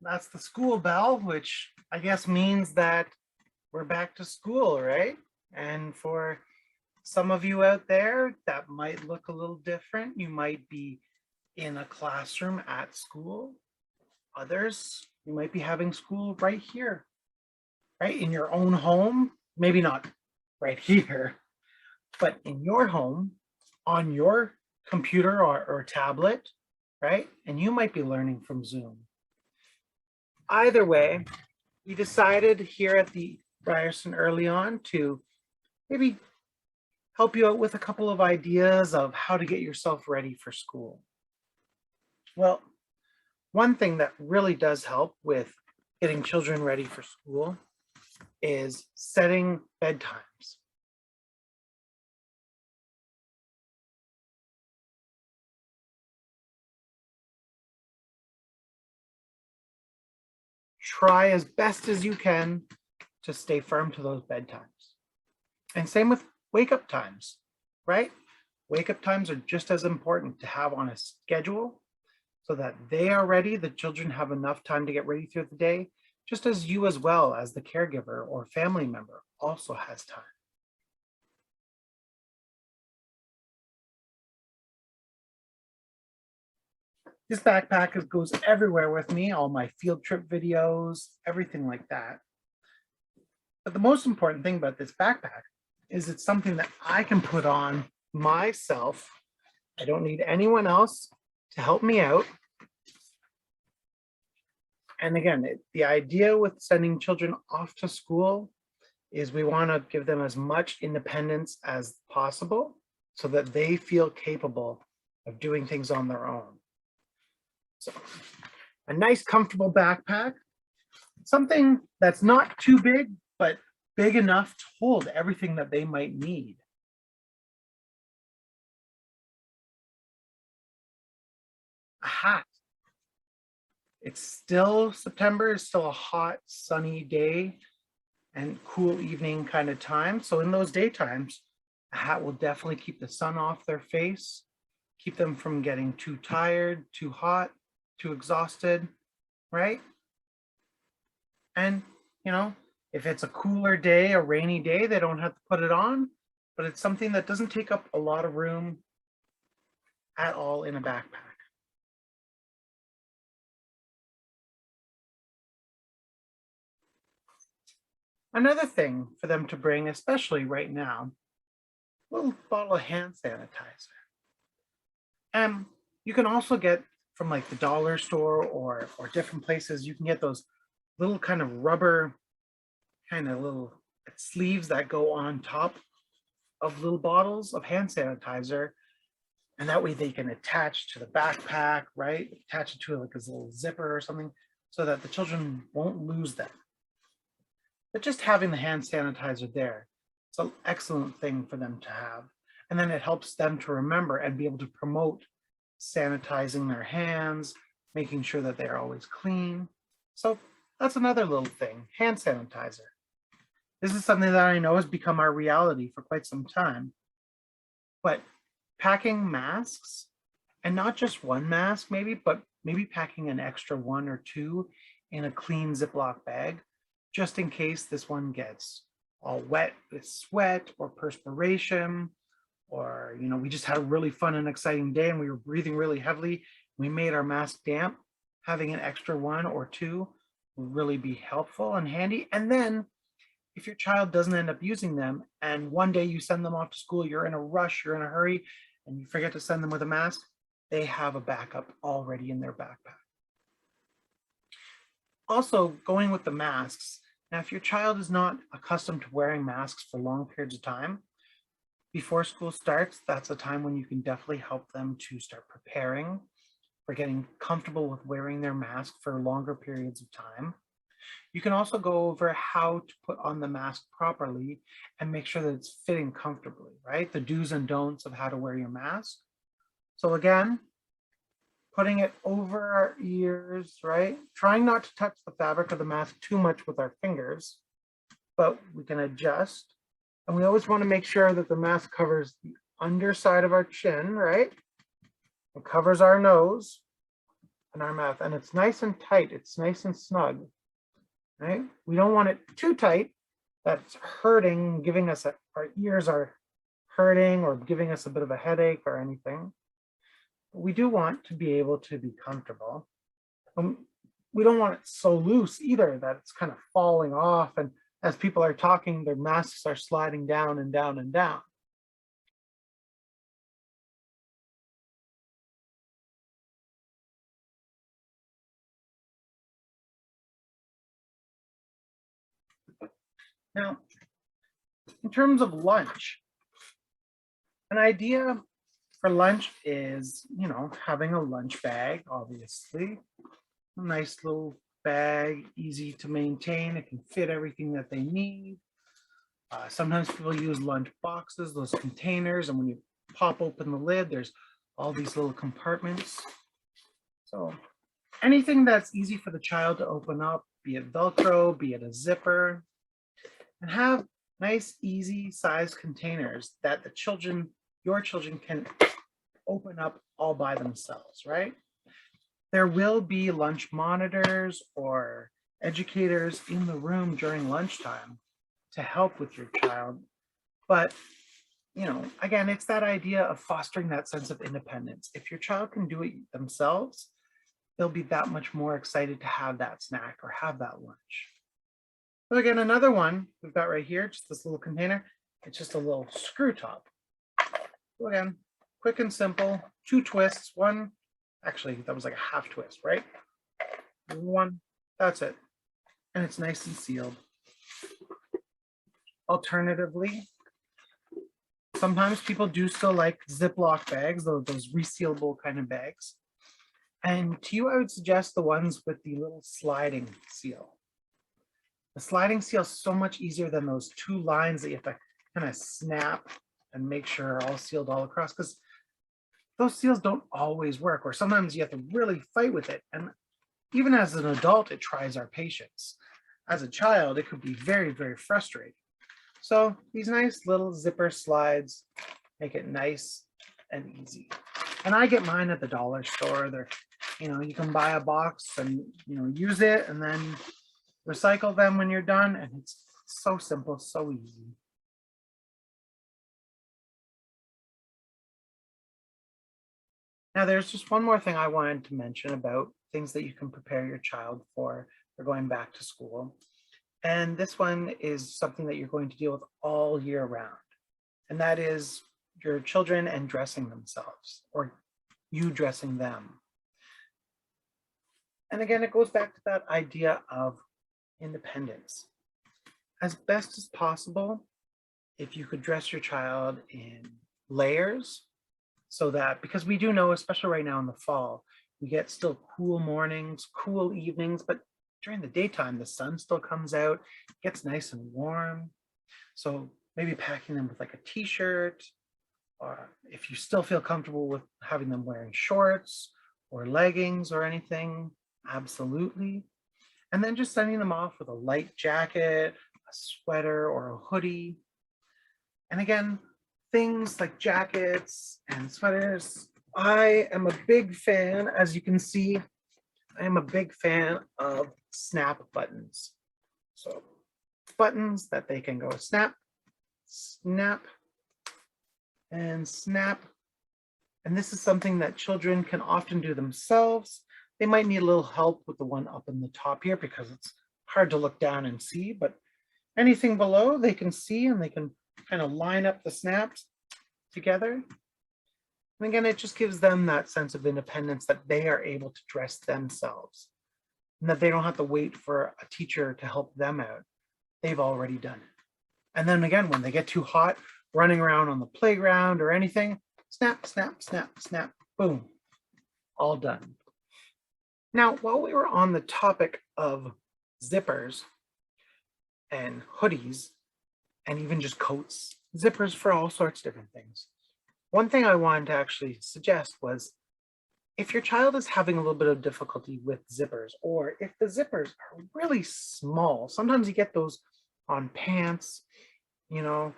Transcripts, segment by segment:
that's the school bell, which I guess means that we're back to school, right? And for some of you out there, that might look a little different. You might be in a classroom at school. Others, you might be having school right here, right? In your own home, maybe not right here, but in your home, on your computer or tablet, right? And you might be learning from Zoom. Either way, we decided here at the Ryerson EarlyOn to maybe help you out with a couple of ideas of how to get yourself ready for school. Well, one thing that really does help with getting children ready for school is setting bedtimes. Try as best as you can to stay firm to those bedtimes. And same with wake up times, right? Wake up times are just as important to have on a schedule so that they are ready, the children have enough time to get ready through the day, just as you as well as the caregiver or family member also has time. This backpack goes everywhere with me, all my field trip videos, everything like that. But the most important thing about this backpack is it's something that I can put on myself. I don't need anyone else to help me out. And again, the idea with sending children off to school is we want to give them as much independence as possible so that they feel capable of doing things on their own. So a nice comfortable backpack, something that's not too big, but big enough to hold everything that they might need. A hat. It's still September, it's still a hot, sunny day and cool evening kind of time. So in those daytimes, a hat will definitely keep the sun off their face, keep them from getting too tired, too hot, too exhausted, right? And, you know, if it's a cooler day, a rainy day, they don't have to put it on, but it's something that doesn't take up a lot of room at all in a backpack. Another thing for them to bring, especially right now, a little bottle of hand sanitizer. And you can also get from like the dollar store or different places, you can get those little kind of rubber kind of little sleeves that go on top of little bottles of hand sanitizer. And that way they can attach to the backpack, right? Attach it to like a little zipper or something so that the children won't lose them. But just having the hand sanitizer there, it's an excellent thing for them to have. And then it helps them to remember and be able to promote sanitizing their hands, making sure that they're always clean. So that's another little thing, hand sanitizer. This is something that I know has become our reality for quite some time. But packing masks, and not just one mask maybe, but maybe packing an extra one or two in a clean Ziploc bag, just in case this one gets all wet with sweat or perspiration, or, you know, we just had a really fun and exciting day and we were breathing really heavily. We made our mask damp. Having an extra one or two will really be helpful and handy. And then if your child doesn't end up using them and one day you send them off to school, you're in a rush, you're in a hurry, and you forget to send them with a mask, they have a backup already in their backpack. Also, going with the masks. Now, if your child is not accustomed to wearing masks for long periods of time, before school starts, that's a time when you can definitely help them to start preparing for getting comfortable with wearing their mask for longer periods of time. You can also go over how to put on the mask properly and make sure that it's fitting comfortably, right? The do's and don'ts of how to wear your mask. So again, putting it over our ears, right? Trying not to touch the fabric of the mask too much with our fingers, but we can adjust. And we always want to make sure that the mask covers the underside of our chin, right? It covers our nose. in our mouth, and it's nice and tight. It's nice and snug, right? We don't want it too tight. That's hurting, giving us our ears are hurting or giving us a bit of a headache or anything. But we do want to be able to be comfortable. We don't want it so loose either that it's kind of falling off, and as people are talking, their masks are sliding down and down and down. Now, in terms of lunch, an idea for lunch is, having a lunch bag, obviously. A nice little bag, easy to maintain. It can fit everything that they need. Sometimes people use lunch boxes, those containers, and when you pop open the lid, there's all these little compartments. So anything that's easy for the child to open up, be it Velcro, be it a zipper, and have nice, easy size containers that your children can open up all by themselves, right? There will be lunch monitors or educators in the room during lunchtime to help with your child. But, again, it's that idea of fostering that sense of independence. If your child can do it themselves, they'll be that much more excited to have that snack or have that lunch. So again, another one we've got right here, just this little container. It's just a little screw top. So again, quick and simple, 2 twists, one, actually that was like a half twist, right? One, that's it. And it's nice and sealed. Alternatively, sometimes people do still like Ziploc bags, those resealable kind of bags. And to you, I would suggest the ones with the little sliding seal. The sliding seal is so much easier than those 2 lines that you have to kind of snap and make sure are all sealed all across, because those seals don't always work, or sometimes you have to really fight with it. And even as an adult, it tries our patience. As a child, it could be very, very frustrating. So these nice little zipper slides make it nice and easy. And I get mine at the dollar store. They're, you can buy a box and, use it and then recycle them when you're done. And it's so simple, so easy. Now, there's just one more thing I wanted to mention about things that you can prepare your child for going back to school. And this one is something that you're going to deal with all year round. And that is your children and dressing themselves, or you dressing them. And again, it goes back to that idea of independence. As best as possible, if you could dress your child in layers, so that, because we do know, especially right now in the fall, we get still cool mornings, cool evenings, but during the daytime, the sun still comes out, gets nice and warm. So maybe packing them with like a t-shirt, or if you still feel comfortable with having them wearing shorts or leggings or anything, absolutely. And then just sending them off with a light jacket, a sweater, or a hoodie. And again, things like jackets and sweaters, I am a big fan, as you can see, I am a big fan of snap buttons. So buttons that they can go snap, snap, and snap. And this is something that children can often do themselves. They might need a little help with the one up in the top here because it's hard to look down and see, but anything below they can see, and they can kind of line up the snaps together. And again, it just gives them that sense of independence that they are able to dress themselves and that they don't have to wait for a teacher to help them out. They've already done it. And then again, when they get too hot, running around on the playground or anything, snap, snap, snap, snap, boom, all done. Now, while we were on the topic of zippers and hoodies, and even just coats, zippers for all sorts of different things, one thing I wanted to actually suggest was, if your child is having a little bit of difficulty with zippers, or if the zippers are really small, sometimes you get those on pants, you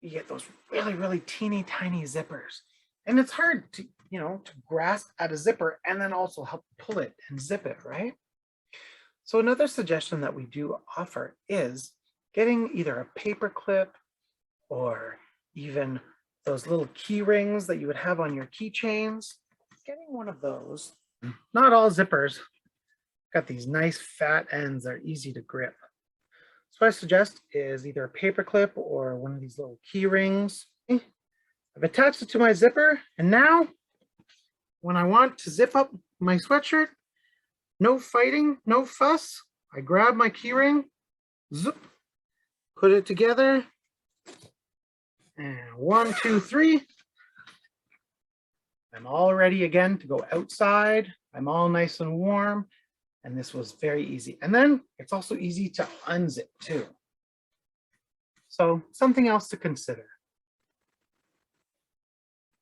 get those really, really teeny tiny zippers. And it's hard to to grasp at a zipper and then also help pull it and zip it, right? So another suggestion that we do offer is getting either a paper clip or even those little key rings that you would have on your keychains. Getting one of those. Not all zippers got these nice fat ends that are easy to grip. So what I suggest is either a paper clip or one of these little key rings. I've attached it to my zipper, and now when I want to zip up my sweatshirt, no fighting, no fuss. I grab my key ring, zip, put it together, and 1, 2, 3. I'm all ready again to go outside. I'm all nice and warm, and this was very easy. And then it's also easy to unzip too. So something else to consider.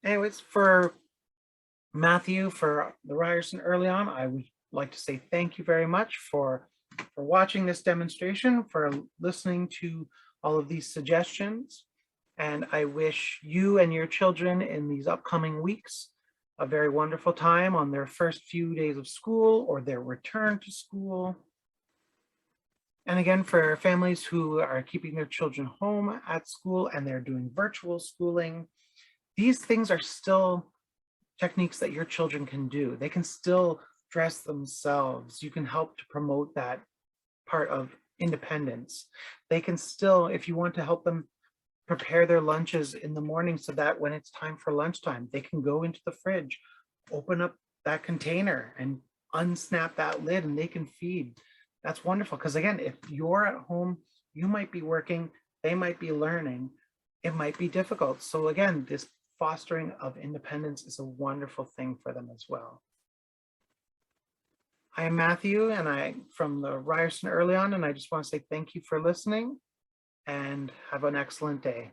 Anyways, for Matthew, for the Ryerson EarlyOn, I would like to say thank you very much for watching this demonstration, for listening to all of these suggestions. And I wish you and your children in these upcoming weeks a very wonderful time on their first few days of school or their return to school. And again, for families who are keeping their children home at school and they're doing virtual schooling, these things are still techniques that your children can do. They can still dress themselves. You can help to promote that part of independence. They can still, if you want to help them prepare their lunches in the morning so that when it's time for lunchtime, they can go into the fridge, open up that container and unsnap that lid and they can feed. That's wonderful. Because again, if you're at home, you might be working, they might be learning, it might be difficult. So again, this fostering of independence is a wonderful thing for them as well. I am Matthew and I'm from the Ryerson EarlyOn, and I just want to say thank you for listening and have an excellent day.